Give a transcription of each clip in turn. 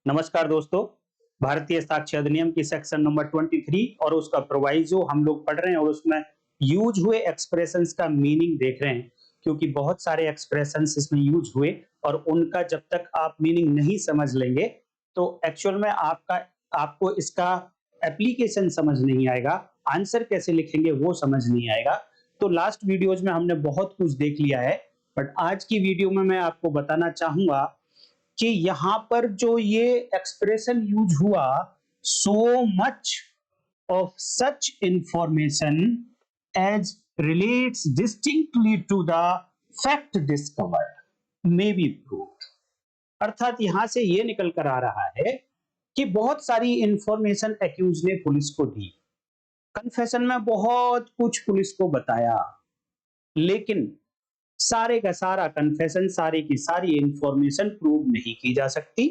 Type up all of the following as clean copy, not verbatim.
नमस्कार दोस्तों। भारतीय साक्ष्य अधिनियम की सेक्शन नंबर 23 और उसका प्रोवाइजो हम लोग पढ़ रहे हैं और उसमें यूज हुए एक्सप्रेशंस का मीनिंग देख रहे हैं, क्योंकि बहुत सारे एक्सप्रेशंस इसमें यूज हुए और उनका जब तक आप मीनिंग नहीं समझ लेंगे तो एक्चुअल में आपको इसका एप्लीकेशन समझ नहीं आएगा, आंसर कैसे लिखेंगे वो समझ नहीं आएगा। तो लास्ट वीडियोज में हमने बहुत कुछ देख लिया है, बट आज की वीडियो में मैं आपको बताना चाहूंगा कि यहां पर जो ये एक्सप्रेशन यूज हुआ, so much of such information as relates distinctly to the fact discovered may be proved. अर्थात यहां से ये निकल कर आ रहा है कि बहुत सारी इंफॉर्मेशन एक्यूज ने पुलिस को दी, कन्फेशन में बहुत कुछ पुलिस को बताया, लेकिन सारे का सारा कन्फेशन, सारी की सारी इंफॉर्मेशन प्रूव नहीं की जा सकती।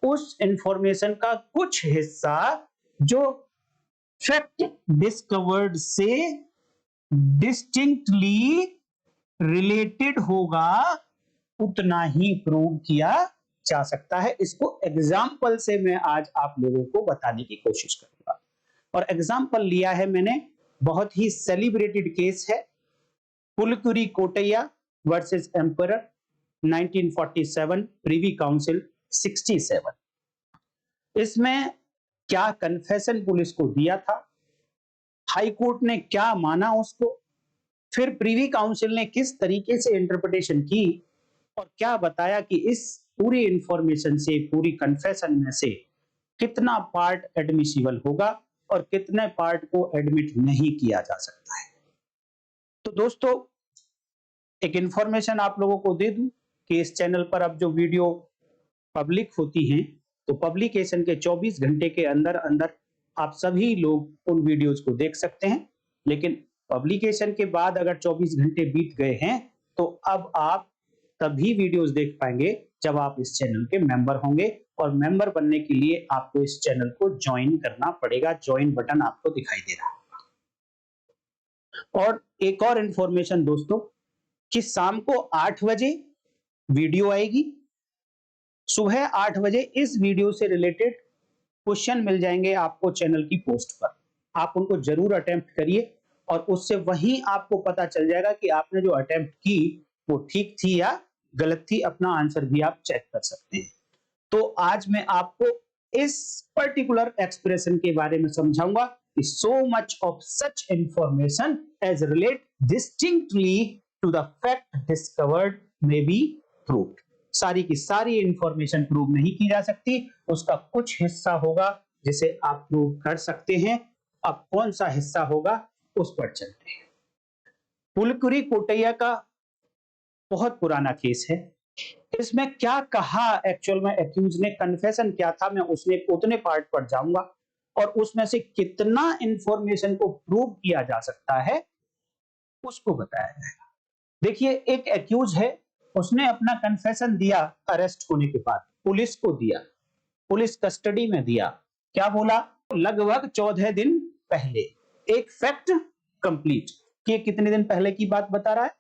उस इंफॉर्मेशन का कुछ हिस्सा जो फैक्ट डिस्कवर्ड से डिस्टिंक्टली रिलेटेड होगा उतना ही प्रूव किया जा सकता है। इसको एग्जाम्पल से मैं आज आप लोगों को बताने की कोशिश करूंगा और एग्जाम्पल लिया है मैंने, बहुत ही सेलिब्रेटेड केस है, Pulukuri Kottaya versus Emperor 1947, Privy Council 67। इसमें क्या कन्फेशन पुलिस को दिया था, हाई कोर्ट ने क्या माना उसको, फिर प्रीवी काउंसिल ने किस तरीके से इंटरप्रिटेशन की और क्या बताया कि इस पूरी इंफॉर्मेशन से, पूरी कन्फेशन में से कितना पार्ट एडमिसिबल होगा और कितने पार्ट को एडमिट नहीं किया जा सकता है। तो दोस्तों, एक इंफॉर्मेशन आप लोगों को दे दूं कि इस चैनल पर अब जो वीडियो पब्लिक होती हैं तो पब्लिकेशन के 24 घंटे के अंदर अंदर आप सभी लोग उन वीडियोस को देख सकते हैं, लेकिन पब्लिकेशन के बाद अगर 24 घंटे बीत गए हैं तो अब आप तभी वीडियोस देख पाएंगे जब आप इस चैनल के मेंबर होंगे, और मेंबर बनने के लिए आपको इस चैनल को ज्वाइन करना पड़ेगा। ज्वाइन बटन आपको दिखाई दे रहा है। और एक और इंफॉर्मेशन दोस्तों, कि शाम को 8 बजे वीडियो आएगी, सुबह 8 बजे इस वीडियो से रिलेटेड क्वेश्चन मिल जाएंगे आपको चैनल की पोस्ट पर। आप उनको जरूर अटेम्प्ट करिए और उससे वहीं आपको पता चल जाएगा कि आपने जो अटेम्प्ट की वो ठीक थी या गलत थी। अपना आंसर भी आप चेक कर सकते हैं। तो आज मैं आपको इस पर्टिकुलर एक्सप्रेशन के बारे में समझाऊंगा कि so much of such information as relate distinctly to the fact discovered may be proved. सारी की सारी इंफॉर्मेशन प्रूव नहीं की जा सकती, उसका कुछ हिस्सा होगा जिसे आप प्रूव कर सकते हैं। अब कौन सा हिस्सा होगा उस पर चलते हैं। पुलकुरी कोटैया का बहुत पुराना केस है। इसमें क्या कहा एक्चुअल में एक्यूज ने, कन्फेशन क्या था, मैं उसने उतने पार्ट पर जाऊंगा और उसमें से कितना इंफॉर्मेशन को प्रूव किया जा सकता है उसको बताया जाएगा। देखिए, एक एक्यूज है, उसने अपना कन्फेशन दिया अरेस्ट होने के बाद, पुलिस को दिया, पुलिस कस्टडी में दिया। क्या बोला? लगभग 14 दिन पहले। एक फैक्ट कंप्लीट कि कितने दिन पहले की बात बता रहा है?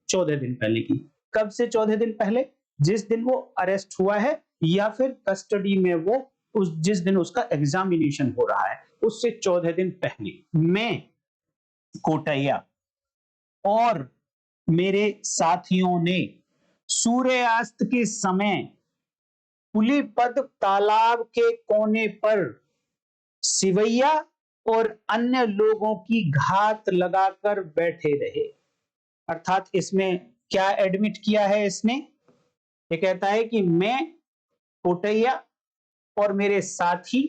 14 दिन पहले की। कब से 14 दिन पहले? जिस दिन वो अरेस्ट हुआ है या फिर कस्टडी में वो जिस दिन उसका एग्जामिनेशन हो रहा है उससे 14 दिन पहले मैं कोटैया और मेरे साथियों ने सूर्यास्त के समय पुलीपद तालाब के कोने पर सिवैया और अन्य लोगों की घात लगाकर बैठे रहे। अर्थात इसमें क्या एडमिट किया है इसने? ये कहता है कि मैं कोटैया और मेरे साथी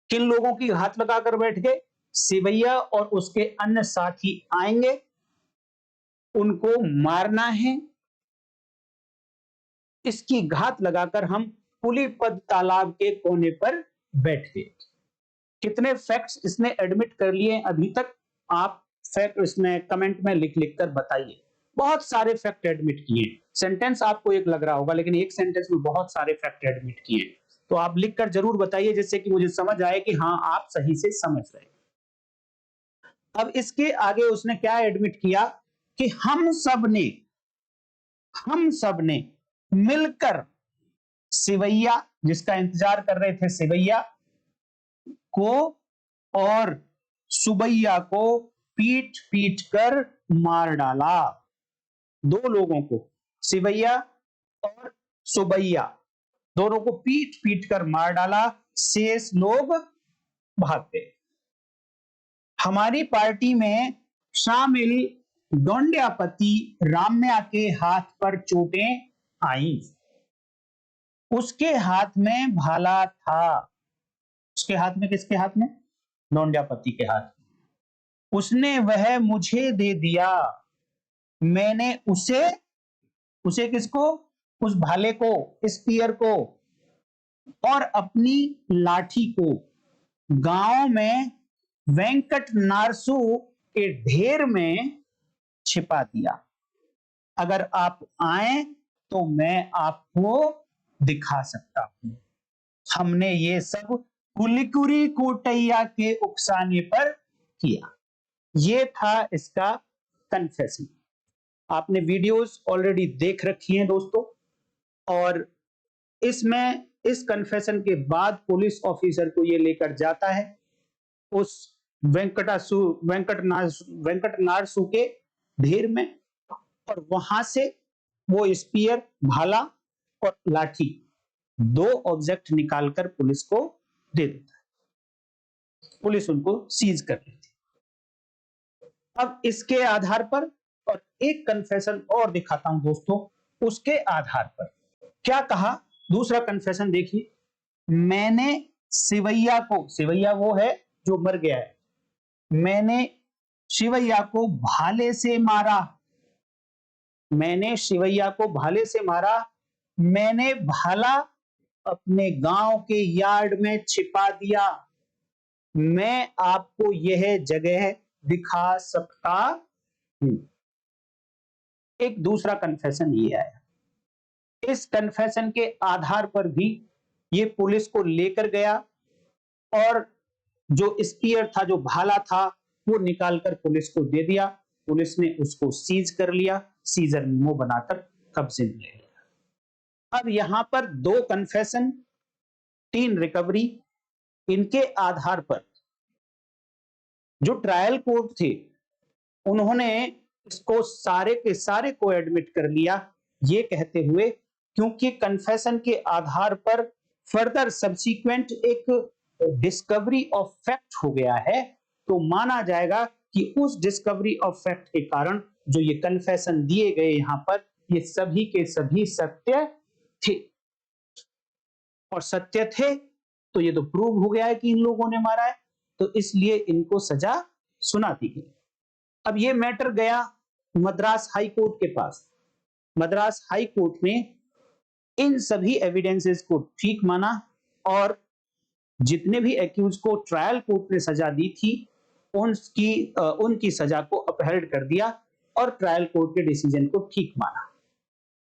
किन लोगों की घात लगाकर बैठ गए? सिवैया और उसके अन्य साथी आएंगे, उनको मारना है, इसकी घात लगाकर हम पुलीपद तालाब के कोने पर बैठ गए। कितने फैक्ट्स इसने एडमिट कर लिए अभी तक? आप फैक्ट इसमें कमेंट में लिख लिख कर बताइए। बहुत सारे फैक्ट एडमिट किए। सेंटेंस आपको एक लग रहा होगा, लेकिन एक सेंटेंस में बहुत सारे फैक्ट एडमिट किए। तो आप लिखकर जरूर बताइए जिससे कि मुझे समझ आए कि हाँ, आप सही से समझ रहे। अब इसके आगे उसने क्या एडमिट किया कि हम सब ने मिलकर सिवैया, जिसका इंतजार कर रहे थे सिवैया को, और सुबैया को पीट पीट कर मार डाला। दो लोगों को, सिवैया और सुबैया, दोनों को पीट पीट कर मार डाला। शेष लोग भाग गए। हमारी पार्टी में शामिल दौंड्यापति राम्या के हाथ पर चोटें आई। उसके हाथ में भाला था। उसके हाथ में, किसके हाथ में? दौंड्यापति के हाथ में। उसने वह मुझे दे दिया। मैंने उसे किसको? उस भाले को, स्पीयर को, और अपनी लाठी को गांव में वेंकट नारसू के ढेर में छिपा दिया। अगर आप आए तो मैं आपको दिखा सकता हूं। हमने ये सब कुलिकुरी कोटैया के उकसाने पर किया। ये था इसका कन्फेशन। आपने वीडियोस ऑलरेडी देख रखी हैं दोस्तों, और इसमें इस कन्फेशन के बाद पुलिस ऑफिसर को ये लेकर जाता है उस वेंकट नारसू के ढेर में, और वहां से वो स्पीयर, भाला और लाठी, दो ऑब्जेक्ट निकालकर पुलिस को दे देता है। पुलिस उनको सीज कर लेती है। अब इसके आधार पर, और एक कन्फेशन और दिखाता हूं दोस्तों, उसके आधार पर क्या कहा। दूसरा कन्फेशन देखिए। मैंने सिवैया को, सिवैया वो है जो मर गया है, मैंने शिवैया को भाले से मारा। मैंने शिवैया को भाले से मारा। मैंने भाला अपने गांव के यार्ड में छिपा दिया। मैं आपको यह जगह दिखा सकता हूं। एक दूसरा कन्फेशन ये आया। इस कन्फेशन के आधार पर भी ये पुलिस को लेकर गया, और जो स्पीयर था, जो भाला था, वो निकालकर पुलिस को दे दिया। पुलिस ने उसको सीज कर लिया, सीजर मेमो बनाकर कब्जे में ले लिया। अब यहां पर दो कन्फेशन, 3 रिकवरी। इनके आधार पर जो ट्रायल कोर्ट थे, उन्होंने इसको सारे के सारे को एडमिट कर लिया, ये कहते हुए क्योंकि कन्फेशन के आधार पर फर्दर सब्सीक्वेंट एक डिस्कवरी ऑफ फैक्ट हो गया है, तो माना जाएगा कि उस डिस्कवरी ऑफ फैक्ट के कारण जो ये कन्फेशन दिए गए यहां पर, ये सभी के सभी सत्य थे। और सत्य थे तो ये तो प्रूव हो गया है कि इन लोगों ने मारा है, तो इसलिए इनको सजा सुना दी गई। अब ये मैटर गया मद्रास हाई कोर्ट के पास। मद्रास हाई कोर्ट में इन सभी एविडेंसेस को ठीक माना, और जितने भी एक्यूज को ट्रायल कोर्ट ने सजा दी थी, उनकी सजा को अपहेल्ड कर दिया और ट्रायल कोर्ट के डिसीजन को ठीक माना।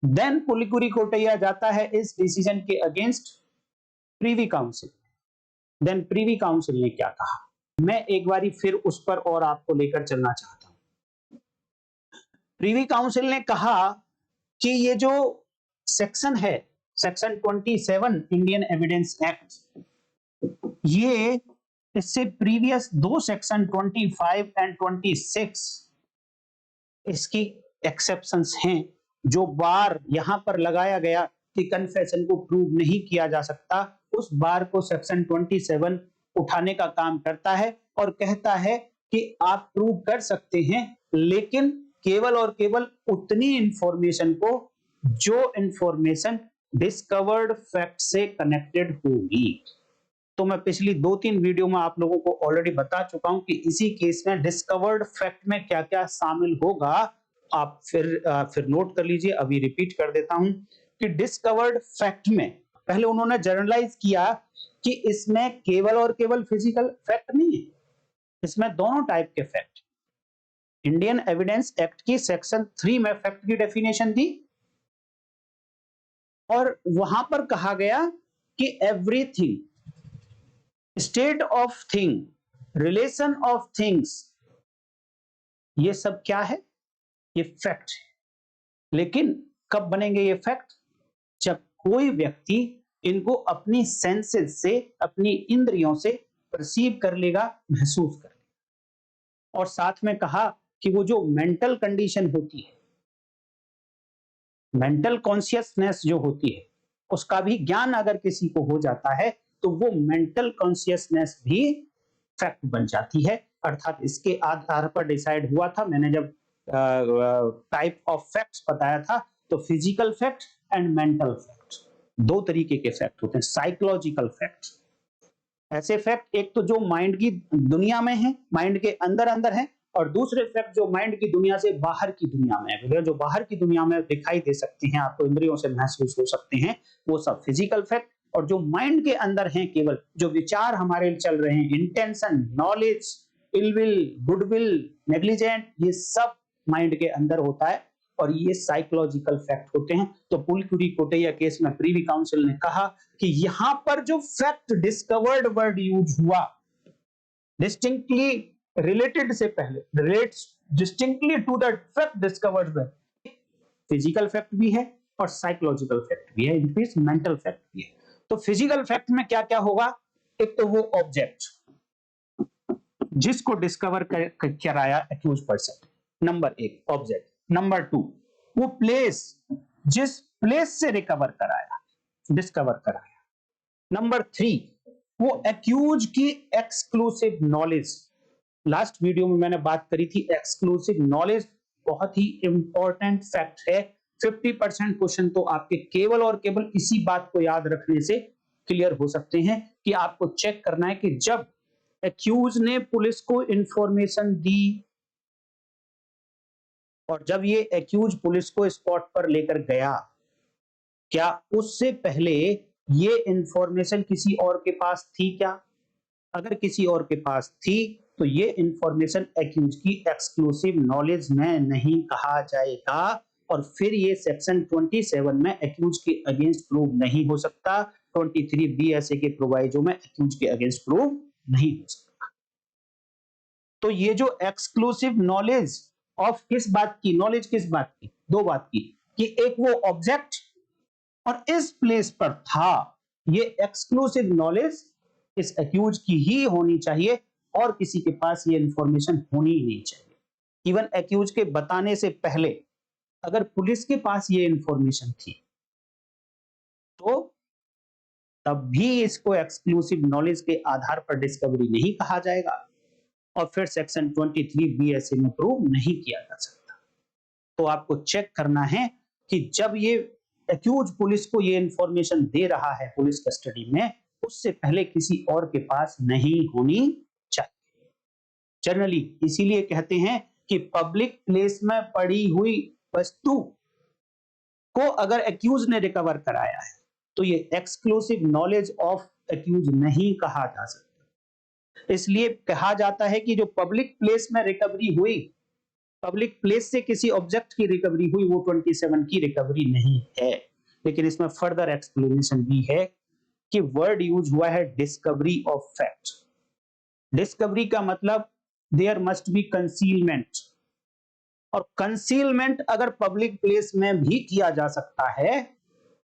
देन पुलिकुरी कोटैया जाता है इस डिसीजन के against Privy Council. Then Privy Council ने क्या कहा, मैं एक बारी फिर उस पर और आपको लेकर चलना चाहता हूं। प्रीवी काउंसिल ने कहा कि ये जो सेक्शन है, सेक्शन 27 इंडियन एविडेंस एक्ट, ये इससे प्रीवियस दो सेक्शन 25 एंड 26 इसकी एक्सेप्शंस हैं। जो बार यहां पर लगाया गया कि कन्फेशन को प्रूव नहीं किया जा सकता, उस बार को सेक्शन 27 उठाने का काम करता है और कहता है कि आप प्रूव कर सकते हैं, लेकिन केवल और केवल उतनी इंफॉर्मेशन को जो इंफॉर्मेशन डिस्कवर्ड फैक्ट से कनेक्टेड होगी। तो मैं पिछली 2-3 वीडियो में आप लोगों को ऑलरेडी बता चुका हूं कि इसी केस में डिस्कवर्ड फैक्ट में क्या क्या शामिल होगा। आप फिर नोट कर लीजिए, अभी रिपीट कर देता हूं कि डिस्कवर्ड फैक्ट में पहले उन्होंने जनरलाइज किया कि इसमें केवल और केवल फिजिकल फैक्ट नहीं है, इसमें दोनों टाइप के फैक्ट। इंडियन एविडेंस एक्ट की सेक्शन 3 में फैक्ट की डेफिनेशन दी, और वहां पर कहा गया कि everything, state of thing, relation of things, ये सब क्या है? ये फैक्ट है। लेकिन कब बनेंगे ये फैक्ट? जब कोई व्यक्ति इनको अपनी सेंसेस से, अपनी इंद्रियों से परसीव कर लेगा, महसूस कर लेगा। और साथ में कहा कि वो जो मेंटल कंडीशन होती है, मेंटल कॉन्शियसनेस जो होती है, उसका भी ज्ञान अगर किसी को हो जाता है तो वो मेंटल कॉन्शियसनेस भी फैक्ट बन जाती है। अर्थात इसके आधार पर डिसाइड हुआ था, मैंने जब टाइप ऑफ फैक्ट्स बताया था, तो physical fact and mental fact, दो तरीके के फैक्ट होते हैं। साइकोलॉजिकल फैक्ट, ऐसे फैक्ट एक तो जो माइंड की दुनिया में है, माइंड के अंदर अंदर है, और दूसरे फैक्ट जो माइंड की दुनिया से बाहर की दुनिया में है, जो बाहर की दुनिया में दिखाई दे सकती हैं, आपको इंद्रियों से महसूस हो सकते हैं, वो सब फिजिकल फैक्ट। और जो माइंड के अंदर हैं, केवल जो विचार हमारे चल रहे हैं, intention, knowledge, ill will, goodwill, negligent, ये सब माइंड के अंदर होता है, और ये साइकोलॉजिकल फैक्ट होते हैं। तो पुलकुरी कोटैया केस में प्रीवी काउंसिल ने कहा कि यहां पर जो फैक्ट डिस्कवर्ड वर्ड यूज हुआ, डिस्टिंक्टली रिलेटेड से पहले, relates distinctly to the fact discovered word, physical fact भी है और साइकोलॉजिकल फैक्ट भी है, इनफैक्ट मेंटल फैक्ट भी है। तो फिजिकल फैक्ट में क्या क्या होगा? एक तो वो ऑब्जेक्ट जिसको डिस्कवर कराया एक्यूज पर्सन, नंबर एक ऑब्जेक्ट। नंबर टू, वो प्लेस, जिस प्लेस से रिकवर कराया, डिस्कवर कराया। नंबर थ्री, वो एक्यूज की एक्सक्लूसिव नॉलेज। लास्ट वीडियो में मैंने बात करी थी, एक्सक्लूसिव नॉलेज बहुत ही इंपॉर्टेंट फैक्ट है। 50% क्वेश्चन तो आपके केवल और केवल इसी बात को याद रखने से क्लियर हो सकते हैं कि आपको चेक करना है कि जब एक्यूज ने पुलिस को इंफॉर्मेशन दी और जब ये एक्यूज पुलिस को स्पॉट पर लेकर गया, क्या उससे पहले ये इंफॉर्मेशन किसी और के पास थी क्या? अगर किसी और के पास थी तो ये इंफॉर्मेशन एक्यूज की एक्सक्लूसिव नॉलेज में नहीं कहा जाएगा, और फिर ये सेक्शन 27 में एक्यूज के अगेंस्ट प्रूव नहीं हो सकता। 23 बीएसए के प्रोवाइजो में एक्यूज के अगेंस्ट प्रूव नहीं हो सकता। तो ये जो एक्सक्लूसिव नॉलेज ऑफ किस बात की, नॉलेज किस बात की? दो बात की, कि एक वो ऑब्जेक्ट और इस प्लेस पर था, ये एक्सक्लूसिव नॉलेज इस एक्यूज की ही होनी चाहिए और किसी के पास ये इंफॉर्मेशन होनी ही नहीं चाहिए। इवन एक्यूज के बताने से पहले अगर पुलिस के पास ये इंफॉर्मेशन थी तो तब भी इसको एक्सक्लूसिव नॉलेज के आधार पर डिस्कवरी नहीं कहा जाएगा, और फिर सेक्शन 23 बीएसए में प्रूव नहीं किया जा सकता। तो आपको चेक करना है कि जब ये एक्यूज पुलिस को ये इंफॉर्मेशन दे रहा है पुलिस कस्टडी में, उससे पहले किसी और के पास नहीं होनी चाहिए। जनरली इसीलिए कहते हैं कि पब्लिक प्लेस में पड़ी हुई वस्तु को अगर एक्यूज ने रिकवर कराया है तो ये एक्सक्लूसिव नॉलेज ऑफ एक्यूज नहीं कहा जा सकता। इसलिए कहा जाता है कि जो पब्लिक प्लेस में रिकवरी हुई, पब्लिक प्लेस से किसी ऑब्जेक्ट की रिकवरी हुई, वो 27 की रिकवरी नहीं है। लेकिन इसमें फर्दर एक्सप्लेनेशन भी है कि वर्ड यूज हुआ है डिस्कवरी ऑफ फैक्ट। डिस्कवरी का मतलब देयर मस्ट बी कंसीलमेंट, और कंसीलमेंट अगर पब्लिक प्लेस में भी किया जा सकता है,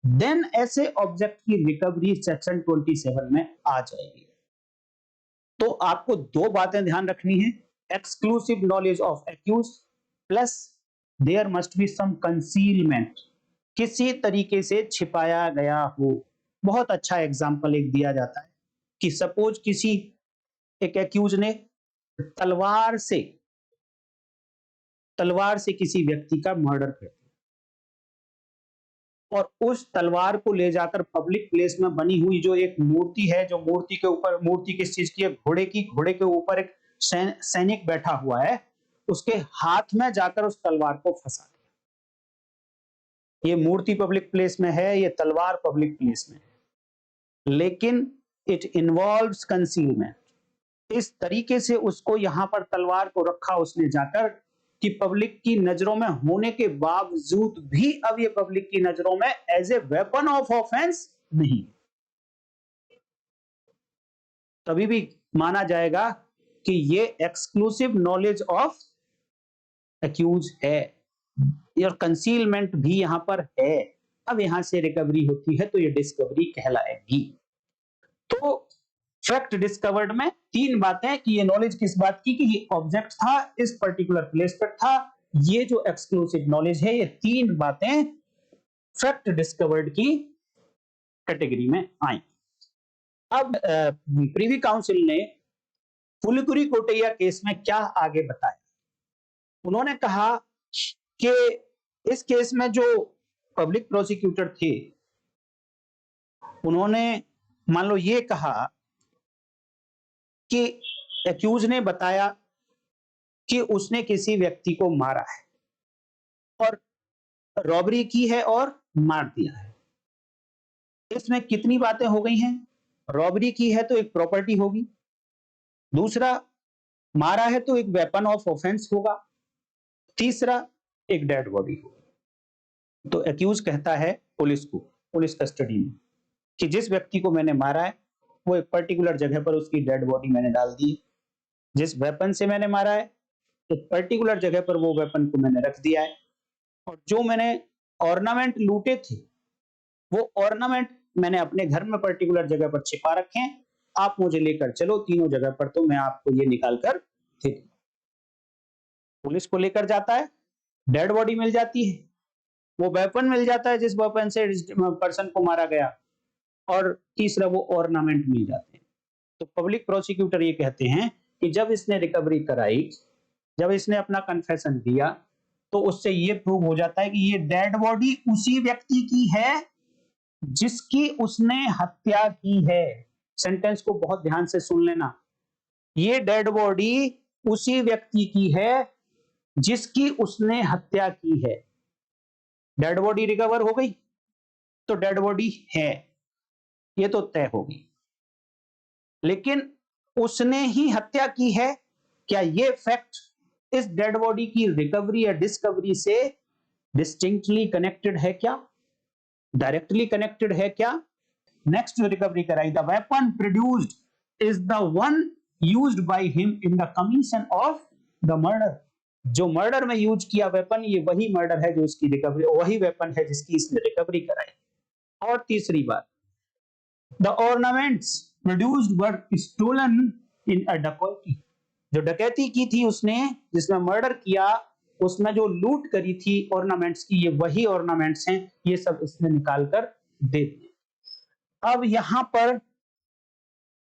देन ऐसे ऑब्जेक्ट की रिकवरी सेक्शन 27 में आ जाएगी। तो आपको दो बातें ध्यान रखनी है, exclusive knowledge of accused plus there must be some concealment, किसी तरीके से छिपाया गया हो। बहुत अच्छा एग्जांपल एक दिया जाता है कि सपोज किसी एक एक्यूज ने तलवार से किसी व्यक्ति का मर्डर कर दिया, और उस तलवार को ले जाकर पब्लिक प्लेस में बनी हुई जो एक मूर्ति है, जो मूर्ति के ऊपर, मूर्ति किस चीज की है? घोड़े की। घोड़े के ऊपर एक सैनिक बैठा हुआ है, उसके हाथ में जाकर उस तलवार को फंसा दिया। ये मूर्ति पब्लिक प्लेस में है, ये तलवार पब्लिक प्लेस में है, लेकिन इट इन्वॉल्व्स कंसीलमेंट। इस तरीके से उसको यहां पर तलवार को रखा उसने जाकर कि पब्लिक की नजरों में होने के बावजूद भी अब ये पब्लिक की नजरों में as a weapon of offence नहीं, तभी भी माना जाएगा कि ये एक्सक्लूसिव नॉलेज ऑफ एक्यूज है, और कंसीलमेंट भी यहां पर है। अब यहां से रिकवरी होती है तो ये डिस्कवरी कहलाएगी। तो फैक्ट डिस्कवर्ड में तीन बातें कि ये नॉलेज किस बात की कि ये ऑब्जेक्ट था, इस पर्टिकुलर प्लेस पर था, ये जो एक्सक्लूसिव नॉलेज है, ये तीन बातें फैक्ट डिस्कवर्ड की कैटेगरी में आई। अब प्रीवी काउंसिल ने पुलिकुरी कोटैया केस में क्या आगे बताया? उन्होंने कहा कि इस केस में जो पब्लिक प्रोसिक्यूटर थे, उन्होंने मान लो ये कहा कि एक्यूज ने बताया कि उसने किसी व्यक्ति को मारा है और रॉबरी की है और मार दिया है। इसमें कितनी बातें हो गई हैं? रॉबरी की है तो एक प्रॉपर्टी होगी, दूसरा मारा है तो एक वेपन ऑफ ऑफेंस होगा, तीसरा एक डेड बॉडी होगी। तो एक्यूज कहता है पुलिस को, पुलिस कस्टडी में, कि जिस व्यक्ति को मैंने मारा है वो एक पर्टिकुलर जगह पर उसकी डेड बॉडी मैंने डाल दी, जिस वेपन से मैंने मारा है एक पर्टिकुलर जगह पर वो वेपन को मैंने रख दिया है, और जो मैंने ऑर्नामेंट लूटे थे वो ऑर्नामेंट मैंने अपने घर में पर्टिकुलर जगह पर छिपा रखे हैं, आप मुझे लेकर चलो तीनों जगह पर तो मैं आपको ये निकाल कर दे दूंगा। पुलिस को लेकर जाता है, डेड बॉडी मिल जाती है, वो वेपन मिल जाता है जिस वेपन से पर्सन को मारा गया, और तीसरा वो ऑर्नामेंट मिल जाते हैं। तो पब्लिक प्रोसिक्यूटर ये कहते हैं कि जब इसने रिकवरी कराई, जब इसने अपना कन्फेशन दिया, तो उससे ये प्रूव हो जाता है कि ये डेड बॉडी उसी व्यक्ति की है जिसकी उसने हत्या की है। सेंटेंस को बहुत ध्यान से सुन लेना, ये डेड बॉडी उसी व्यक्ति की है जिसकी उसने हत्या की है। डेड बॉडी रिकवर हो गई तो डेड बॉडी है, ये तो तय होगी, लेकिन उसने ही हत्या की है, क्या ये फैक्ट इस डेड बॉडी की रिकवरी या डिस्कवरी से डिस्टिंक्टली कनेक्टेड है क्या, डायरेक्टली कनेक्टेड है क्या? नेक्स्ट जो रिकवरी कराई, the weapon produced is the one used by him in the commission of the murder. जो मर्डर में यूज किया वेपन, ये वही मर्डर है जो इसकी रिकवरी, वही वेपन है जिसकी इसने रिकवरी कराई। और तीसरी बात, the ornaments produced were stolen in a dacoity. जो डकैती की थी उसने, जिसमें मर्डर किया, उसमें जो लूट करी थी ऑर्नामेंट्स की, ये वही ऑर्नामेंट्स हैं, ये सब इसने निकाल कर दे दिए। अब यहां पर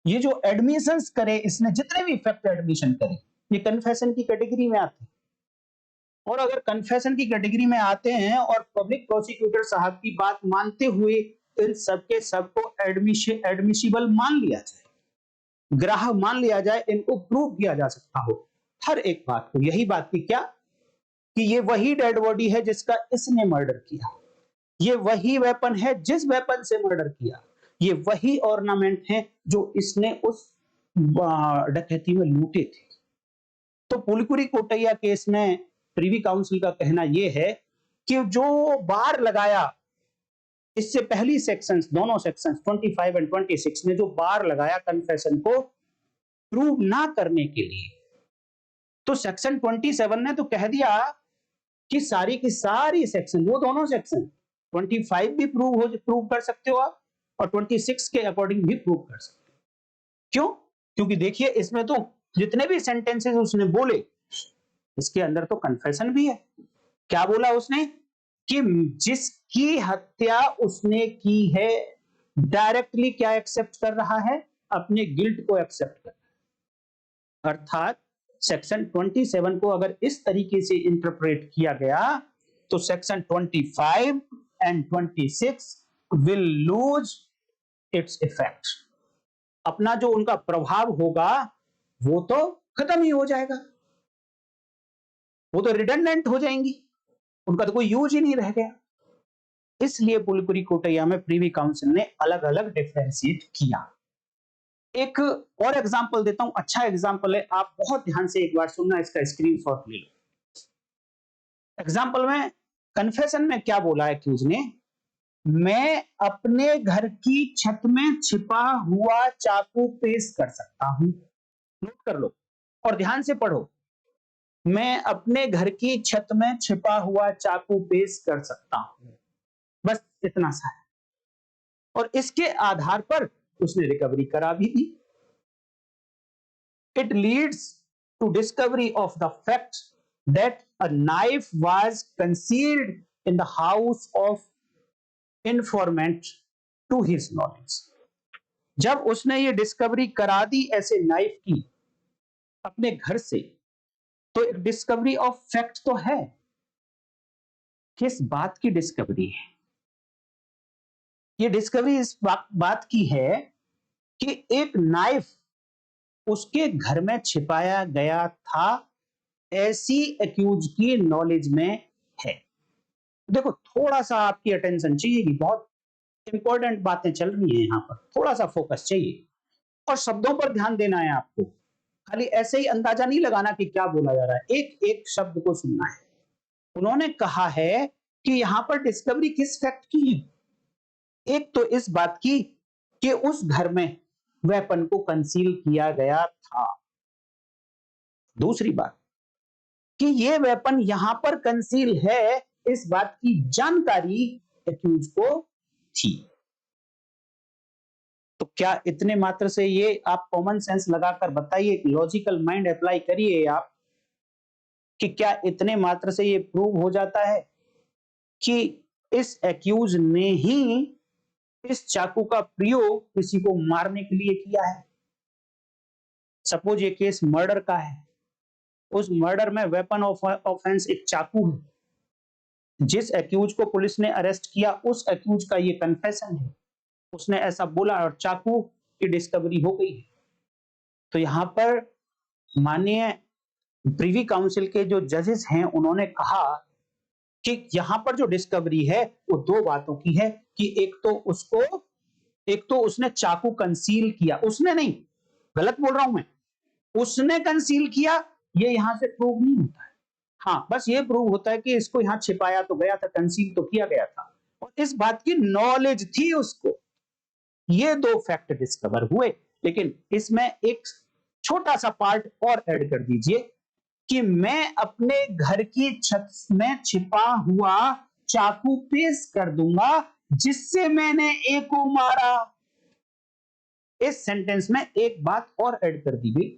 ये जो एडमिशंस करे, इसने जितने भी फैक्ट एडमिशन करे, ये कन्फेशन की कैटेगरी में आते हैं। और अगर कन्फेशन की कैटेगरी में आते हैं और पब्लिक प्रोसिक्यूटर साहब की बात मानते हुए इन सबके सबको एडमिशिबल मान लिया जाए, ग्राह्य मान लिया जाए, इनको प्रूव किया जा सकता हो हर एक बात को, यही बात की क्या कि ये वही डेड बॉडी है जिसका इसने मर्डर किया, ये वही वेपन है जिस वेपन से मर्डर किया, ये वही ऑर्नामेंट है जो इसने उस डकैती में लूटे थे। तो पुलिकुरी कोटैया केस में प्रीवी काउंसिल का कहना यह है कि जो बार लगाया, इससे पहली सेक्शंस, दोनों सेक्शंस 25 एंड 26 ने जो बार लगाया कन्फेशन को प्रूव ना करने के लिए, तो सेक्शन 27 ने तो कह दिया कि सारी की सारी सेक्शन, वो दोनों सेक्शन 25 भी प्रूव कर सकते हो आप, और 26 के अकॉर्डिंग भी प्रूव कर सकते हो। क्यों? क्योंकि देखिए इसमें तो जितने भी सेंटेंसेस उसने बोले, इसके अंदर तो कन्फेशन भी है। क्या बोला उसने कि जिसकी हत्या उसने की है, डायरेक्टली क्या एक्सेप्ट कर रहा है? अपने गिल्ट को एक्सेप्ट कर रहा है। अर्थात सेक्शन 27 को अगर इस तरीके से इंटरप्रेट किया गया तो section 25 and 26 will lose its effect. अपना जो उनका प्रभाव होगा वो तो खत्म ही हो जाएगा, वो तो रिडंडेंट हो जाएंगी, उनका तो कोई यूज ही नहीं रह गया। इसलिए पुलिकुरी कोटैया में प्रीवी काउंसिल ने अलग अलग डिफरेंशिएट किया। एक और एग्जांपल देता हूं, अच्छा एग्जांपल है, आप बहुत ध्यान से एक बार सुनना, इसका स्क्रीनशॉट ले लो। एग्जांपल में कन्फेशन में क्या बोला है एक्यूज ने, मैं अपने घर की छत में छिपा हुआ चाकू पेश कर सकता हूं। नोट कर लो और ध्यान से पढ़ो, मैं अपने घर की छत में छिपा हुआ चाकू पेश कर सकता हूं। बस इतना सा है, और इसके आधार पर उसने रिकवरी करा भी दी। It leads to discovery of the fact that a knife was concealed in the house of informant to his knowledge. जब उसने ये डिस्कवरी करा दी ऐसे नाइफ की अपने घर से, तो एक डिस्कवरी ऑफ फैक्ट तो है। किस बात की डिस्कवरी है? ये डिस्कवरी इस बात की है कि एक नाइफ उसके घर में छिपाया गया था, ऐसी एक्यूज की नॉलेज में है। देखो, थोड़ा सा आपकी अटेंशन चाहिए, बहुत इंपॉर्टेंट बातें चल रही हैं यहां पर, थोड़ा सा फोकस चाहिए और शब्दों पर ध्यान देना है आपको। खाली ऐसे ही अंदाजा नहीं लगाना कि क्या बोला जा रहा है, एक एक शब्द को सुनना है। उन्होंने कहा है कि यहां पर डिस्कवरी किस फैक्ट की है? एक तो इस बात की कि उस घर में वेपन को कंसील किया गया था। दूसरी बात कि ये वेपन यहां पर कंसील है, इस बात की जानकारी एक्यूज को थी। तो क्या इतने मात्र से, ये आप कॉमन सेंस लगाकर बताइए, लॉजिकल माइंड अप्लाई करिए आप, कि क्या इतने मात्र से ये प्रूव हो जाता है कि इस एक्यूज ने ही इस चाकू का प्रयोग किसी को मारने के लिए किया है? सपोज ये केस मर्डर का है, उस मर्डर में वेपन ऑफ ऑफेंस एक चाकू है। जिस एक्यूज को पुलिस ने अरेस्ट किया उस एक्यूज का ये कन्फेशन है, उसने ऐसा बोला और चाकू की डिस्कवरी हो गई। तो यहां पर माननीय प्रिवी काउंसिल के जो जजेस हैं उन्होंने कहा कि यहां पर जो डिस्कवरी है वो दो बातों की है कि एक तो उसने चाकू कंसील किया, उसने नहीं, गलत बोल रहा हूं मैं, उसने कंसील किया, ये यहां से प्रूव नहीं होता है। हाँ, बस ये प्रूव होता है कि इसको यहां छिपाया तो गया था, कंसील तो किया गया था, और इस बात की नॉलेज थी उसको। ये दो फैक्ट डिस्कवर हुए। लेकिन इसमें एक छोटा सा पार्ट और ऐड कर दीजिए कि मैं अपने घर की छत में छिपा हुआ चाकू पेश कर दूंगा जिससे मैंने ए को मारा। इस सेंटेंस में एक बात और ऐड कर दी गई।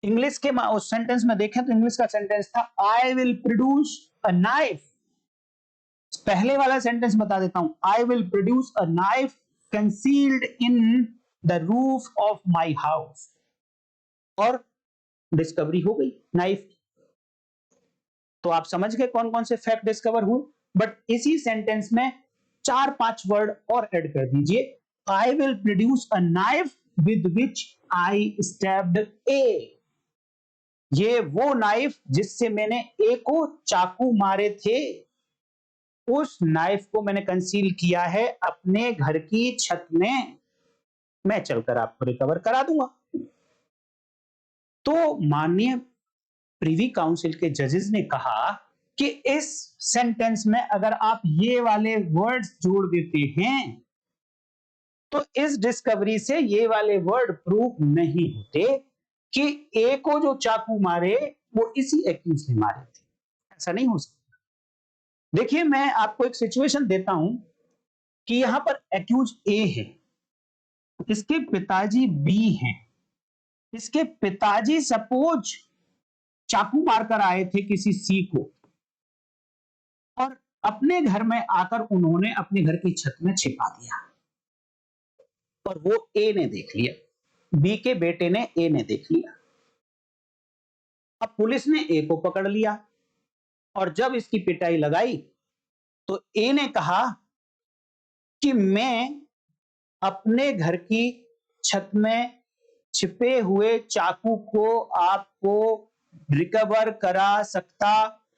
इंग्लिश के उस सेंटेंस में देखें तो इंग्लिश का सेंटेंस था आई विल प्रोड्यूस अ नाइफ। पहले वाला सेंटेंस बता देता हूं, आई will produce a knife concealed in the roof of my house, और डिस्कवरी हो गई नाइफ की। तो आप समझ गए कौन कौन से फैक्ट डिस्कवर हुए। बट इसी सेंटेंस में 4-5 वर्ड और ऐड कर दीजिए, I will produce a knife with which I stabbed A. ये वो नाइफ जिससे मैंने ए को चाकू मारे थे, उस नाइफ को मैंने कंसील किया है अपने घर की छत में, मैं चलकर आपको रिकवर करा दूंगा। तो माननीय प्रिवी काउंसिल के जजेस ने कहा कि इस सेंटेंस में अगर आप ये वाले वर्ड्स जोड़ देते हैं तो इस डिस्कवरी से ये वाले वर्ड प्रूव नहीं होते कि ए को जो चाकू मारे वो इसी एक्यूज ने मारे थे। ऐसा नहीं हो सकता। देखिए, मैं आपको एक सिचुएशन देता हूं कि यहां पर एक्यूज ए है, इसके पिताजी बी हैं। इसके पिताजी सपोज चाकू मारकर आए थे किसी सी को, और अपने घर में आकर उन्होंने अपने घर की छत में छिपा दिया, और वो ए ने देख लिया, बी के बेटे ने ए ने देख लिया। अब पुलिस ने ए को पकड़ लिया, और जब इसकी पिटाई लगाई तो ए ने कहा कि मैं अपने घर की छत में छिपे हुए चाकू को आपको रिकवर करा सकता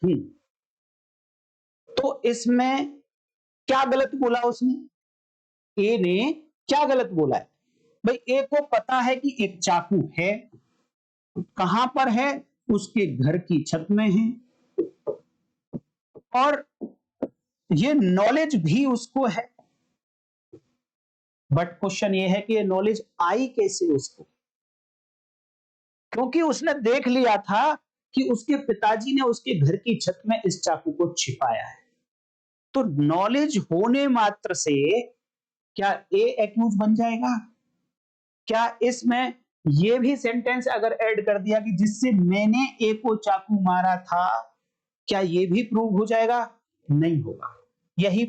हूं। तो इसमें क्या गलत बोला उसने? ए ने क्या गलत बोला है? भाई, ए को पता है कि एक चाकू है, कहां पर है? उसके घर की छत में है, और ये नॉलेज भी उसको है। बट क्वेश्चन ये है कि ये नॉलेज आई कैसे उसको? क्योंकि उसने देख लिया था कि उसके पिताजी ने उसके घर की छत में इस चाकू को छिपाया है। तो नॉलेज होने मात्र से क्या ए एक्यूज बन जाएगा? क्या इसमें ये भी सेंटेंस अगर ऐड कर दिया कि जिससे मैंने ए को चाकू मारा था, क्या ये भी प्रूव हो जाएगा? नहीं होगा। यही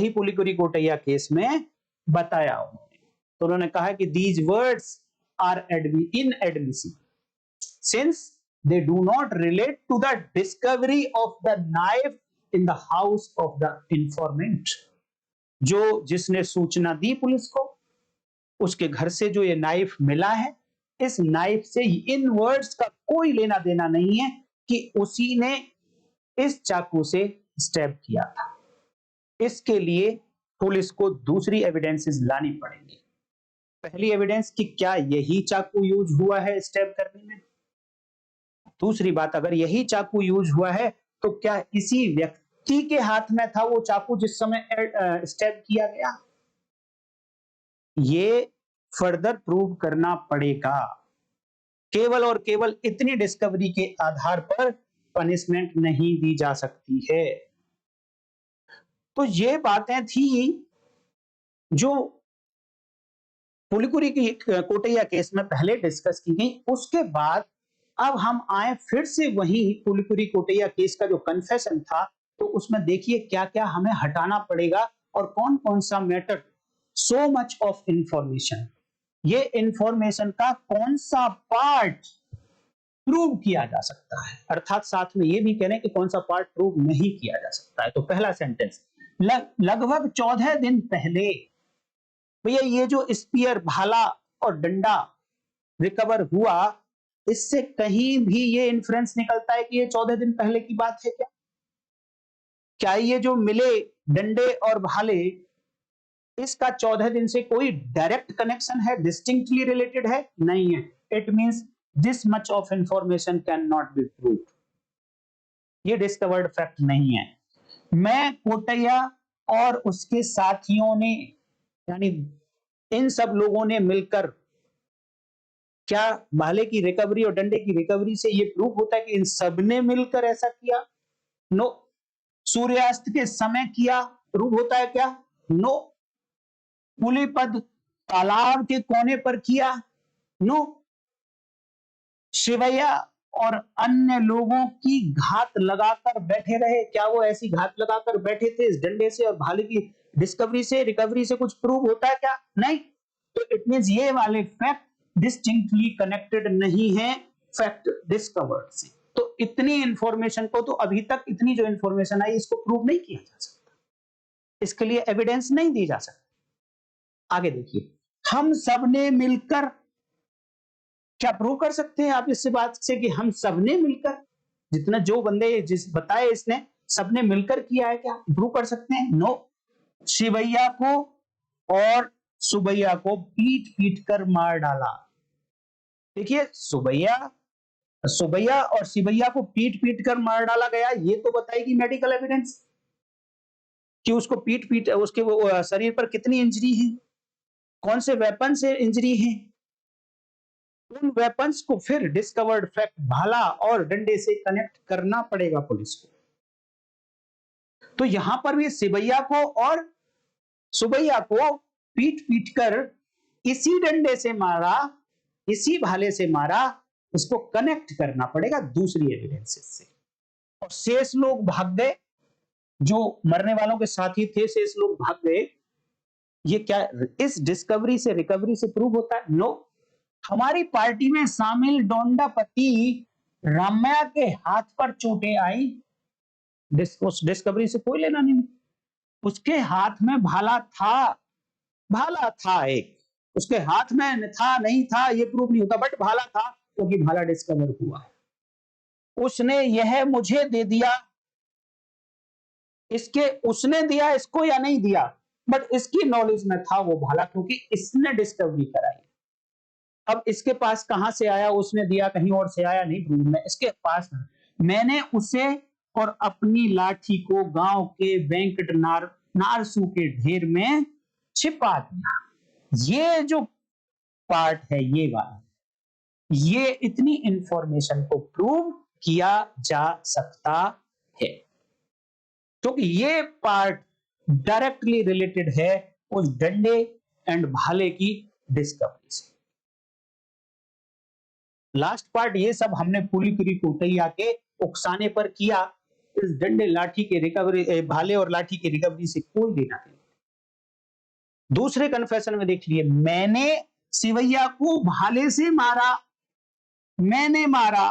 पुलिकुरी कोटैया केस में बताया उन्होंने। तो उन्होंने कहा कि these words are inadmissible since they do not relate to the discovery of the knife in the house of the informant। जो जिसने सूचना दी पुलिस को, उसके घर से जो ये नाइफ मिला है, इस नाइफ से इन वर्ड्स का कोई लेना देना नहीं है कि उसी ने इस चाकू से स्टैब किया था। इसके लिए पुलिस को दूसरी एविडेंसेस लानी पड़ेंगी। पहली एविडेंस कि क्या यही चाकू यूज हुआ है स्टैब करने में। दूसरी बात, अगर यही चाकू यूज हुआ है तो क्या इसी व्यक्ति के हाथ में था वो चाकू जिस समय स्टैब किया गया। ये फर्दर प्रूव करना पड़ेगा। केवल और केवल इतनी डिस्कवरी के आधार पर पनिशमेंट नहीं दी जा सकती है। तो ये बातें थी जो पुलिकुरी की कोटैया केस में पहले डिस्कस की गई। उसके बाद अब हम आए फिर से वही पुलिकुरी कोटैया केस का जो कन्फेशन था, तो उसमें देखिए क्या क्या हमें हटाना पड़ेगा और कौन कौन सा matter. So much of information, ये इंफॉर्मेशन का कौन सा पार्ट प्रूव किया जा सकता है, अर्थात साथ में ये भी कह रहे हैं कि कौन सा पार्ट प्रूव नहीं किया जा सकता है। तो पहला सेंटेंस, लगभग 14 दिन पहले भैया ये जो स्पीयर भाला और डंडा रिकवर हुआ, इससे कहीं भी ये इन्फ्रेंस निकलता है कि ये 14 दिन पहले की बात है क्या? क्या ये जो मिले डंडे और भाले, इसका 14 दिन से कोई डायरेक्ट कनेक्शन है, डिस्टिंक्टली रिलेटेड है? नहीं है। It means this much of information can not be proved. ये डिस्कवर्ड फैक्ट नहीं है। मैं कोटैया और उसके साथियों ने, यानी इन सब लोगों ने मिलकर, क्या भाले की रिकवरी और डंडे की रिकवरी से ये प्रूव होता है कि इन सब ने मिलकर ऐसा किया? नो। सूर्यास्त के समय किया प्रूव होता है क्या? नो। पुलिपद तालाब के कोने पर किया? नो। शिवैया और अन्य लोगों की घात लगाकर बैठे रहे, क्या वो ऐसी घात लगाकर बैठे थे इस डंडे से और भाले की डिस्कवरी से, रिकवरी से कुछ प्रूव होता है क्या? नहीं। तो इट मींस ये वाले फैक्ट डिस्टिंक्टली कनेक्टेड नहीं है फैक्ट डिस्कवर्ड से। तो इतनी इंफॉर्मेशन को, तो अभी तक इतनी जो इंफॉर्मेशन आई, इसको प्रूव नहीं किया जा सकता, इसके लिए एविडेंस नहीं दी जा सकती। आगे देखिए, हम सबने मिलकर, क्या प्रूव कर सकते हैं आप इससे बात से कि हम सबने मिलकर, जितना जो बंदे जिस बताए इसने सबने मिलकर किया है, क्या प्रूव कर सकते हैं? नो। शिवैया को और सुबैया को पीट पीट कर मार डाला। देखिए, सुबैया और शिवैया को पीट पीट कर मार डाला गया, ये तो बताएगी मेडिकल एविडेंस कि उसको पीट पीट उसके वो शरीर पर कितनी इंजरी है, कौन से वेपन से इंजरी है। उन वेपन्स को फिर डिस्कवर्ड फैक्ट भाला और डंडे से कनेक्ट करना पड़ेगा पुलिस को। तो यहां पर भी शिवैया को और सुबैया को पीट पीट कर इसी डंडे से मारा, इसी भाले से मारा, इसको कनेक्ट करना पड़ेगा दूसरी एविडेंसेस से। और शेष लोग भाग गए, जो मरने वालों के साथी थे शेष लोग भाग गए। ये क्या इस डिस्कवरी से रिकवरी से प्रूव होता है? नो। हमारी पार्टी में शामिल डोंडापति रामैया के हाथ पर चोटें आई, उस डिस्कवरी से कोई लेना नहीं। उसके हाथ में भाला था एक, उसके हाथ में था नहीं था ये प्रूव नहीं होता, बट भाला था क्योंकि भाला डिस्कवर हुआ। उसने यह मुझे दे दिया, उसने दिया इसको या नहीं दिया, बट इसकी नॉलेज में था वो भाला, क्योंकि इसने डिस्कवरी कराई। अब इसके पास कहां से आया, उसने दिया कहीं और से आया, नहीं प्रूव में, इसके पास मैंने उसे और अपनी लाठी को गांव के वेंकट नारसू के ढेर में छिपा दिया। ये जो पार्ट है ये वाला, ये इतनी इंफॉर्मेशन को प्रूव किया जा सकता है। क्योंकि ये पार्ट डायरेक्टली रिलेटेड है उस डंडे एंड भाले की डिस्कवरी से। लास्ट पार्ट ये सब हमने पुलिकुरी कोटैया के उकसाने पर किया। इस डंडे लाठी के रिकवरी, भाले और लाठी की रिकवरी से कोई लेना नहीं। दूसरे कन्फेशन में देख लिए, मैंने सिवैया को भाले से मारा, मैंने मारा,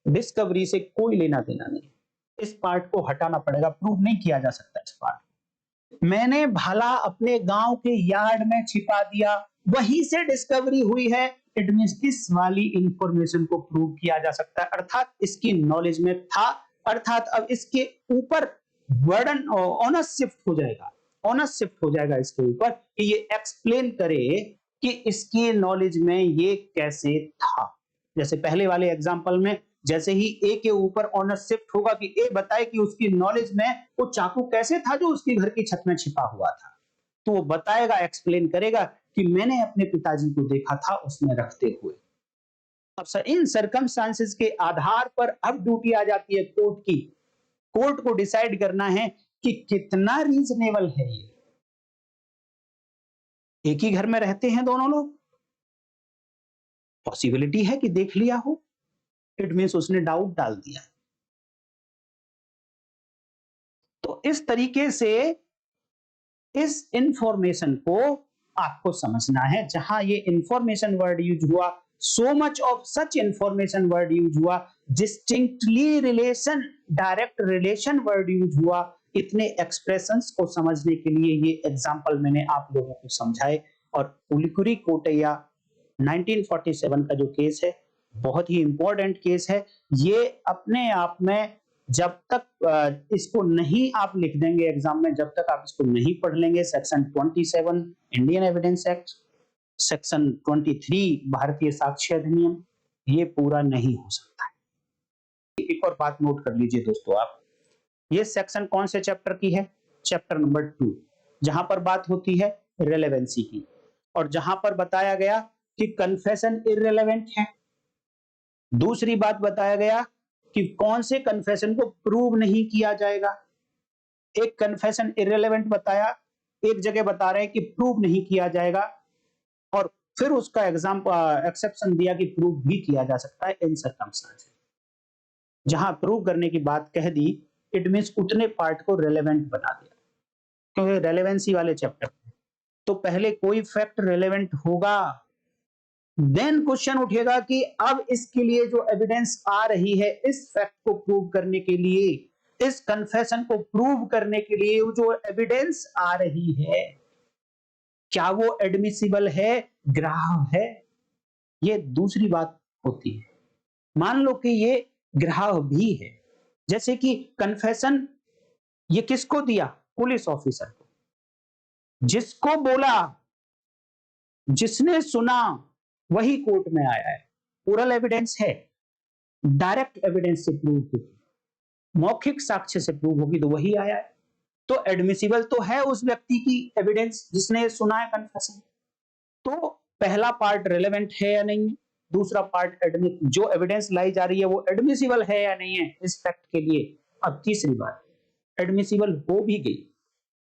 डिस्कवरी से कोई लेना देना नहीं। इस पार्ट को हटाना पड़ेगा, प्रूव नहीं किया जा सकता इस पार्ट। मैंने भाला अपने गांव के यार्ड में छिपा दिया, वहीं से डिस्कवरी हुई है। इट मींस इस वाली इंफॉर्मेशन को प्रूव किया जा सकता है, अर्थात इसकी नॉलेज में था, अर्थात अब इसके ऊपर वर्डन ऑनस शिफ्ट हो जाएगा, ऑनस शिफ्ट हो जाएगा इसके ऊपर कि ये एक्सप्लेन करे कि इसकी नॉलेज में ये कैसे था। जैसे पहले वाले एग्जांपल में जैसे ही ए के ऊपर ऑनस शिफ्ट होगा कि ए बताए कि उसकी नॉलेज में वो चाकू कैसे था जो उसके घर की छत में छिपा हुआ था, तो वो बताएगा, एक्सप्लेन करेगा कि मैंने अपने पिताजी को देखा था उसमें रखते हुए। अब सर इन सर्कमस्टांसेस के आधार पर अब ड्यूटी आ जाती है कोर्ट की। कोर्ट को डिसाइड करना है कि कितना रीजनेबल है ये। एक ही घर में रहते हैं दोनों लोग, पॉसिबिलिटी है कि देख लिया हो, इट मींस उसने डाउट डाल दिया। तो इस तरीके से इस इंफॉर्मेशन को आपको समझना है। जहां ये इंफॉर्मेशन वर्ड यूज हुआ, so much of such information word use हुआ, distinctly relation, direct relation word use हुआ, इतने एक्सप्रेशंस को समझने के लिए ये एग्जांपल मैंने आप लोगों को समझाए। और पुलिकुरी कोटैया 1947 का जो केस है बहुत ही इंपॉर्टेंट केस है। ये अपने आप में जब तक इसको नहीं आप लिख देंगे एग्जाम में, जब तक आप इसको नहीं पढ़ लेंगे, section 27 Indian evidence act, section 23 Bharatiya साक्ष्य अधिनियम, ये पूरा नहीं हो सकता है। एक और बात नोट कर लीजिए दोस्तों आप, ये सेक्शन कौन से चैप्टर की है? चैप्टर नंबर 2, जहां पर बात होती है रेलेवेंसी की, और जहां पर बताया गया कि कन्फेशन इररिलेवेंट है। दूसरी बात बताया गया कि कौन से कन्फेशन को प्रूव नहीं किया जाएगा। एक कन्फेशन इररिलेवेंट बताया, एक जगह बता रहे हैं कि प्रूव नहीं किया जाएगा, और फिर उसका एक्सेप्शन दिया कि प्रूव भी किया जा सकता है इन सर्कमस्टेंसेस। जहां प्रूव करने की बात कह दी, इट मींस उतने पार्ट को रेलेवेंट बना दिया, क्योंकि रेलेवेंसी वाले चैप्टर तो पहले कोई फैक्ट रेलेवेंट होगा, देन क्वेश्चन उठेगा कि अब इसके लिए जो एविडेंस आ रही है, इस फैक्ट को प्रूव करने के लिए, इस कन्फेशन को प्रूव करने के लिए जो एविडेंस आ रही है, क्या वो एडमिसिबल है, ग्राह्य है? ये दूसरी बात होती है। मान लो कि ये ग्राह्य भी है, जैसे कि कन्फेशन ये किसको दिया? पुलिस ऑफिसर को, जिसको बोला, जिसने सुना, वही कोर्ट में आया है। ओरल एविडेंस है, डायरेक्ट एविडेंस से प्रूव होगी, मौखिक साक्ष्य से प्रूव होगी तो वही आया है। तो एडमिसिबल तो है उस व्यक्ति की एविडेंस जिसने सुना है कन्फेशन। तो पहला पार्ट रेलेवेंट है या नहीं है, दूसरा पार्ट जो एविडेंस लाई जा रही है वो एडमिसिबल है या नहीं है इस फैक्ट के लिए। अब तीसरी बात, एडमिसिबल हो भी गई,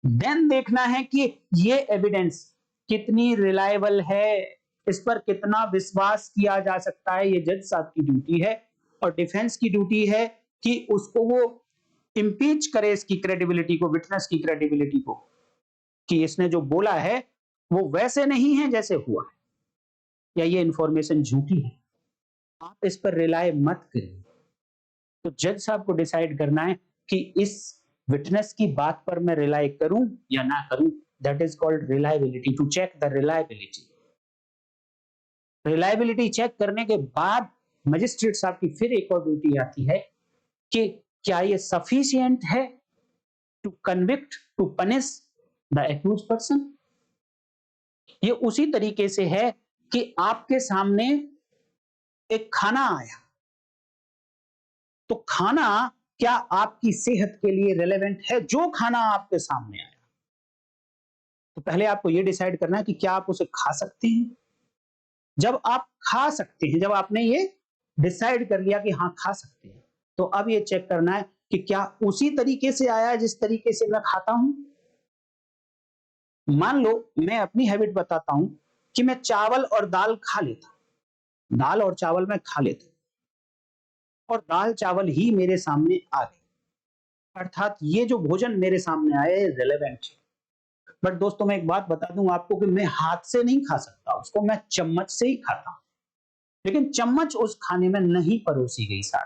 देन देखना है कि ये एविडेंस कितनी रिलायबल है, इस पर कितना विश्वास किया जा सकता है। ये जज साहब की ड्यूटी है, और डिफेंस की ड्यूटी है कि उसको वो इम्पीच करे, इसकी क्रेडिबिलिटी को, विटनेस की क्रेडिबिलिटी को, कि इसने जो बोला है वो वैसे नहीं है जैसे हुआ है, या ये इंफॉर्मेशन झूठी है, आप इस पर रिलाय मत करिए। तो जज साहब को डिसाइड करना है कि इस विटनेस की बात पर मैं रिलाय करूं या ना करूं। That is called reliability, to check the reliability. Reliability check करने के बाद मजिस्ट्रेट साहब की फिर एक और ड्यूटी आती है कि क्या ये सफिशिएंट है to convict, to punish the accused person. ये उसी तरीके से है कि आपके सामने एक खाना आया, तो खाना क्या आपकी सेहत के लिए रेलेवेंट है? जो खाना आपके सामने आया, तो पहले आपको यह डिसाइड करना है कि क्या आप उसे खा सकते हैं। जब आप खा सकते हैं, जब आपने ये डिसाइड कर लिया कि हाँ खा सकते हैं, तो अब ये चेक करना है कि क्या उसी तरीके से आया है जिस तरीके से मैं खाता हूं। मान लो मैं अपनी हैबिट बताता हूं कि मैं चावल और दाल खा लेता हूं, दाल और चावल मैं खा लेता हूं और दाल चावल ही मेरे सामने आ गए, अर्थात ये जो भोजन मेरे सामने आए रिलेवेंट है। बट दोस्तों मैं एक बात बता दूं आपको कि मैं हाथ से नहीं खा सकता उसको, मैं चम्मच से ही खाता हूं, लेकिन चम्मच उस खाने में नहीं परोसी गई साथ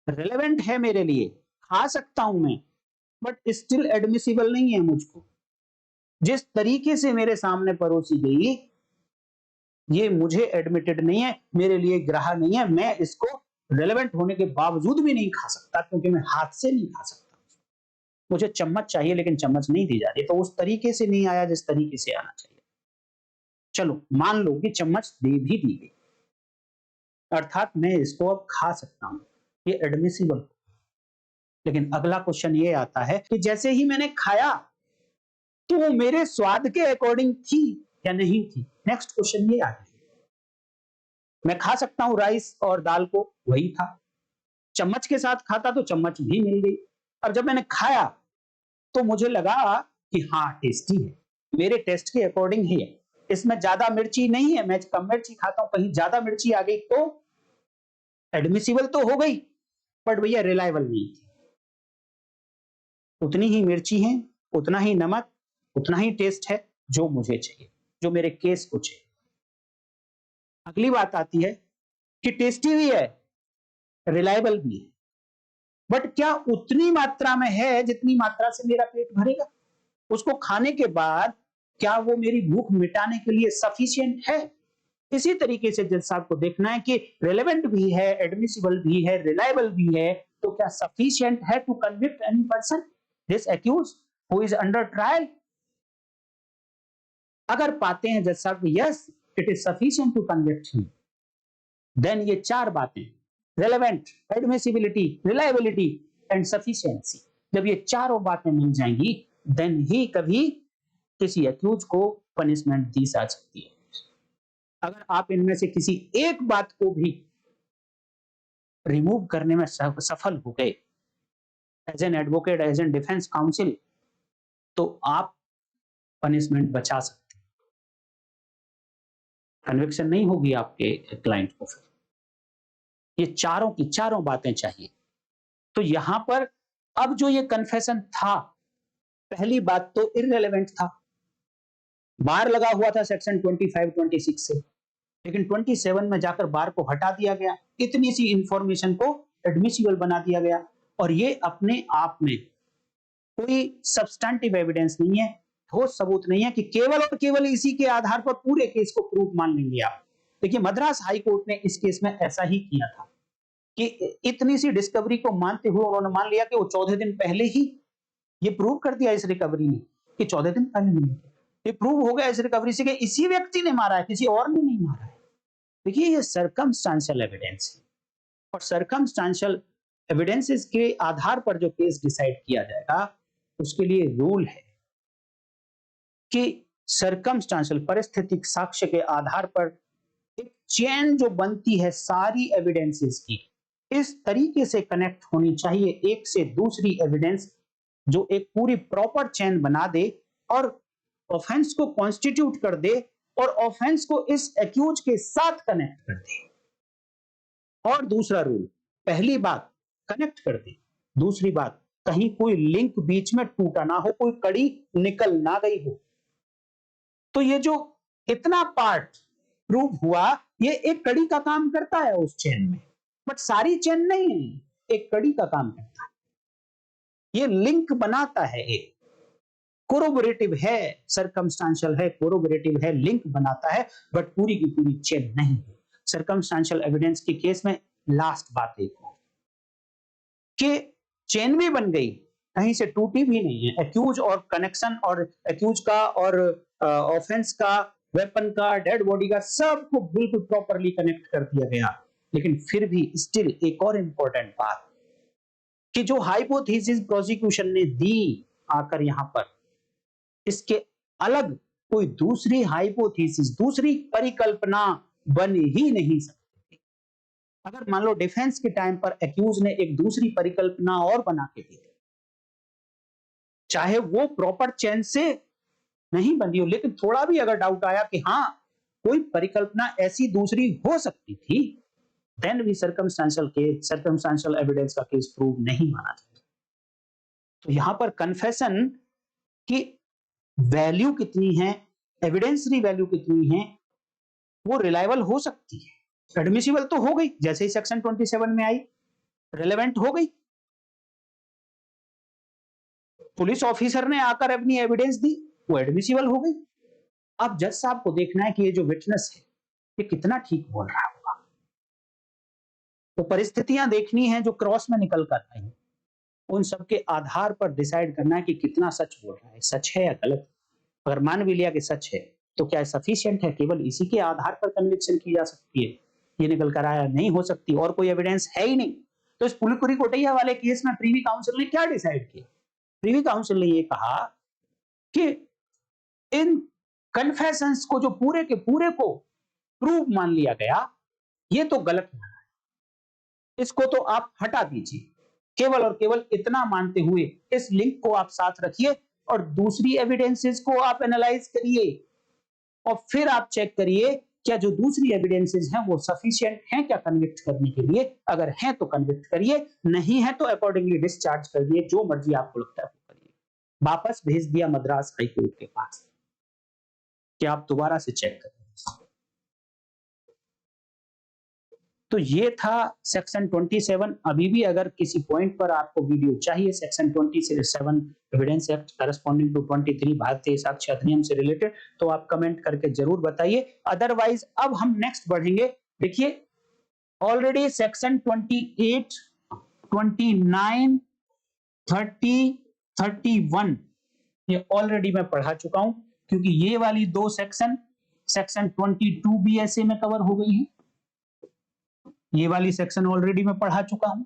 में। रिलेवेंट है मेरे लिए, खा सकता हूं मैं, बट स्टिल एडमिसिबल नहीं है मुझको। जिस तरीके से मेरे सामने परोसी गई ये मुझे एडमिटेड नहीं है, मेरे लिए ग्राह्य नहीं है, मैं इसको रेलेवेंट होने के बावजूद भी नहीं खा सकता क्योंकि मैं हाथ से नहीं खा सकता। मुझे चम्मच चाहिए लेकिन चम्मच नहीं दी जा रही, तो उस तरीके से नहीं आया जिस तरीके से आना चाहिए। चलो मान लो कि चम्मच दे भी दी गई, अर्थात मैं इसको अब खा सकता हूं, ये एडमिसिबल। लेकिन अगला क्वेश्चन ये आता है कि जैसे ही मैंने खाया तो वो मेरे स्वाद के अकॉर्डिंग थी या नहीं थी। नेक्स्ट क्वेश्चन ये आता है, मैं खा सकता हूं राइस और दाल को, वही था, चम्मच के साथ खाता तो चम्मच भी मिल गई। अब जब मैंने खाया तो मुझे लगा कि हाँ टेस्टी है, मेरे टेस्ट के अकॉर्डिंग है, इसमें ज्यादा मिर्ची नहीं है, मैं कम मिर्ची खाता हूं, कहीं ज्यादा मिर्ची आ गई तो एडमिसिबल तो हो गई, बट भैया रिलायबल नहीं थी। उतनी ही मिर्ची है, उतना ही नमक, उतना ही टेस्ट है जो मुझे चाहिए, जो मेरे केस को चाहिए। अगली बात आती है कि टेस्टी भी है, रिलायबल भी है, बट क्या उतनी मात्रा में है जितनी मात्रा से मेरा पेट भरेगा? उसको खाने के बाद क्या वो मेरी भूख मिटाने के लिए सफिशिएंट है? इसी तरीके से जज साहब को देखना है कि रेलेवेंट भी है, एडमिसिबल भी है, रिलायबल भी है, तो क्या सफिशिएंट है to convict any person this accused who is under trial. अगर पाते हैं जज साहब yes it is sufficient to convict him, then ये चार बातें relevant, admissibility, reliability and sufficiency, जब ये चारों बातें मिल जाएंगी देन ही कभी किसी अक्यूज को पनिशमेंट दी जा सकती है। अगर आप इनमें से किसी एक बात को भी रिमूव करने में सफल हो गए as an advocate, as an defence counsel, तो आप पनिशमेंट बचा सकते हैं, कन्विक्शन नहीं होगी आपके क्लाइंट को। फिर ये चारों की चारों बातें चाहिए। तो यहां पर अब जो ये कन्फेशन था, पहली बात तो इररिलेवेंट था, बार लगा हुआ था सेक्शन 25 26 से, लेकिन 27 में जाकर बार को हटा दिया गया, इतनी सी इंफॉर्मेशन को एडमिसिबल बना दिया गया, और ये अपने आप में कोई सब्सटेंटिव एविडेंस नहीं है, ठोस सबूत नहीं है कि केवल और केवल इसी के आधार पर पूरे केस को प्रूफ मान लेंगे आप। देखिए मद्रास हाई कोर्ट ने इस केस में ऐसा ही किया था कि इतनी सी डिस्कवरी को मानते हुए उन्होंने मान लिया कि वो 14 दिन पहले ही ये प्रूव कर दिया इस रिकवरी ने कि 14 दिन पहले नहीं, ये प्रूव हो गया इस रिकवरी से कि इसी व्यक्ति ने मारा है, किसी और ने नहीं मारा है। देखिए ये सर्कमस्टेंशियल एविडेंस है, और सर्कमस्टेंशियल एविडेंसेस के आधार पर जो केस डिसाइड किया जाएगा उसके लिए रूल है कि सर्कमस्टेंशियल, परिस्थितिक साक्ष्य के आधार पर एक चेन जो बनती है सारी एविडेंसेस की, इस तरीके से कनेक्ट होनी चाहिए एक से दूसरी एविडेंस, जो एक पूरी प्रॉपर चेन बना दे और ऑफेंस को कॉन्स्टिट्यूट कर दे और ऑफेंस को इस एक्यूज के साथ कनेक्ट कर दे। और दूसरा रूल, पहली बात कनेक्ट कर दे, दूसरी बात कहीं कोई लिंक बीच में टूटा ना हो, कोई कड़ी निकल ना गई हो। तो ये जो इतना पार्ट प्रूव हुआ, ये एक कड़ी का काम करता है उस चेन में, बट सारी चेन नहीं है, एक कड़ी का काम करता है, ये लिंक बनाता है, एक कोरोबोरेटिव है, सर्कमस्टेंशियल है, कोरोबोरेटिव है, लिंक बनाता है, बट पूरी की पूरी चेन नहीं है। सर्कमस्टेंशियल एविडेंस के केस में लास्ट बात एक कि चेन भी बन गई, कहीं से टूटी भी नहीं है, एक्यूज और कनेक्शन और एक्यूज का और ऑफेंस का, वेपन का, डेड बॉडी का, सबको बिल्कुल प्रॉपरली कनेक्ट कर दिया गया। लेकिन फिर भी स्टिल एक और इंपॉर्टेंट बात कि जो हाइपोथेसिस प्रोसिक्यूशन ने दी आकर यहां पर, इसके अलग कोई दूसरी हाइपोथेसिस, दूसरी परिकल्पना बन ही नहीं सकती। अगर मान लो डिफेंस के टाइम पर एक्यूज ने एक दूसरी परिकल्पना और बना के दी, चाहे वो प्रॉपर चेन से नहीं बनी हो, लेकिन थोड़ा भी अगर डाउट आया कि हाँ कोई परिकल्पना ऐसी दूसरी हो सकती थी, देन भी सर्कमस्टेंशियल एविडेंस का केस प्रूव नहीं माना जाता। तो यहां पर कन्फेशन की वैल्यू कितनी है, एविडेंसरी वैल्यू कितनी है, वो रिलायबल हो सकती है। एडमिसिबल तो हो गई, जैसे ही सेक्शन 27 में आई, रिलेवेंट हो गई, पुलिस ऑफिसर ने आकर अपनी एविडेंस दी, वो एडमिसिबल हो गई। अब जज साहब को देखना है कि ये जो विटनेस है ये कितना ठीक बोल रहा होगा, तो परिस्थितियां देखनी है जो क्रॉस में निकल कर आई, उन सब के आधार पर डिसाइड करना है कि कितना सच बोल रहा है, सच है या गलत। अगर मान भी लिया कि सच है तो क्या सफिशिएंट है, केवल इसी के आधार पर कन्विक्शन की जा सकती है, ये निकल कर आया नहीं हो सकती, और कोई एविडेंस है ही नहीं। तो इस पुलिपुरी कोटैया वाले केस में प्रीवी काउंसिल ने क्या डिसाइड किया, प्रीवी काउंसिल ने ये कहा कि इन कन्फेशंस को जो पूरे के पूरे को प्रूव मान लिया गया, ये तो गलत माना है, इसको तो आप हटा दीजिए, केवल और केवल इतना मानते हुए इस लिंक को आप साथ रखिए और दूसरी एविडेंसेस को आप एनालाइज करिए और फिर आप चेक करिए क्या जो दूसरी एविडेंसेस हैं वो सफिशिएंट हैं क्या कन्विक्ट करने के लिए। अगर हैं तो कन्विक्ट करिए, नहीं है तो अकॉर्डिंगली डिस्चार्ज करिए, जो मर्जी आपको लगता है वो करिए। वापस भेज दिया मद्रास हाई कोर्ट के पास कि आप दोबारा से चेक करें। तो ये था सेक्शन 27। अभी भी अगर किसी पॉइंट पर आपको वीडियो चाहिए section 27 evidence act corresponding to 23 Bharatiya साक्ष्य अधिनियम से रिलेटेड, तो आप कमेंट करके जरूर बताइए। अदरवाइज अब हम नेक्स्ट बढ़ेंगे। देखिए ऑलरेडी सेक्शन 28, 29, 30, 31 ये ऑलरेडी मैं पढ़ा चुका हूं, क्योंकि ये वाली दो सेक्शन 22 भी ऐसे में कवर हो गई है, ये वाली सेक्शन ऑलरेडी मैं पढ़ा चुका हूं,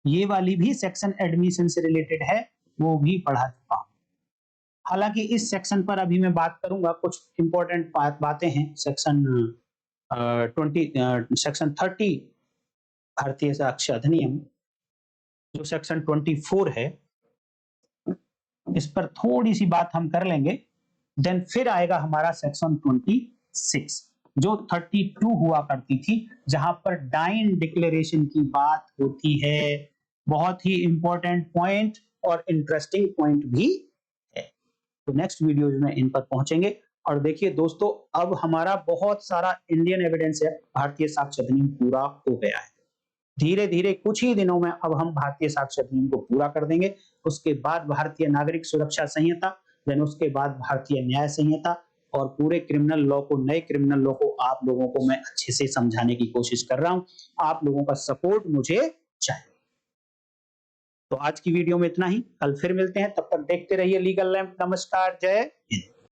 ये वाली भी सेक्शन एडमिशन से रिलेटेड है, वो भी पढ़ा चुका हूं। हालांकि इस सेक्शन पर अभी मैं बात करूंगा, कुछ इंपॉर्टेंट बातें हैं। सेक्शन 30 भारतीय साक्ष्य अधिनियम, जो सेक्शन 24 है, इस पर थोड़ी सी बात हम कर लेंगे। देन फिर आएगा हमारा सेक्शन 26 जो 32 हुआ करती थी, जहां पर डाइन डिक्लेरेशन की बात होती है। बहुत ही इंपॉर्टेंट पॉइंट और इंटरेस्टिंग पॉइंट भी है। तो नेक्स्ट वीडियो में इन पर पहुंचेंगे। और देखिए दोस्तों, अब हमारा बहुत सारा इंडियन एविडेंस है, भारतीय साक्ष्य अधिनियम पूरा हो गया है। धीरे धीरे कुछ ही दिनों में अब हम भारतीय साक्ष्य अधिनियम को पूरा कर देंगे। उसके बाद भारतीय नागरिक सुरक्षा संहिता, देन उसके बाद भारतीय न्याय संहिता, और पूरे क्रिमिनल लॉ को, नए क्रिमिनल लॉ को आप लोगों को मैं अच्छे से समझाने की कोशिश कर रहा हूं। आप लोगों का सपोर्ट मुझे चाहिए। तो आज की वीडियो में इतना ही, कल फिर मिलते हैं, तब तक देखते रहिए लीगल लैंप। नमस्कार, जय हिंद।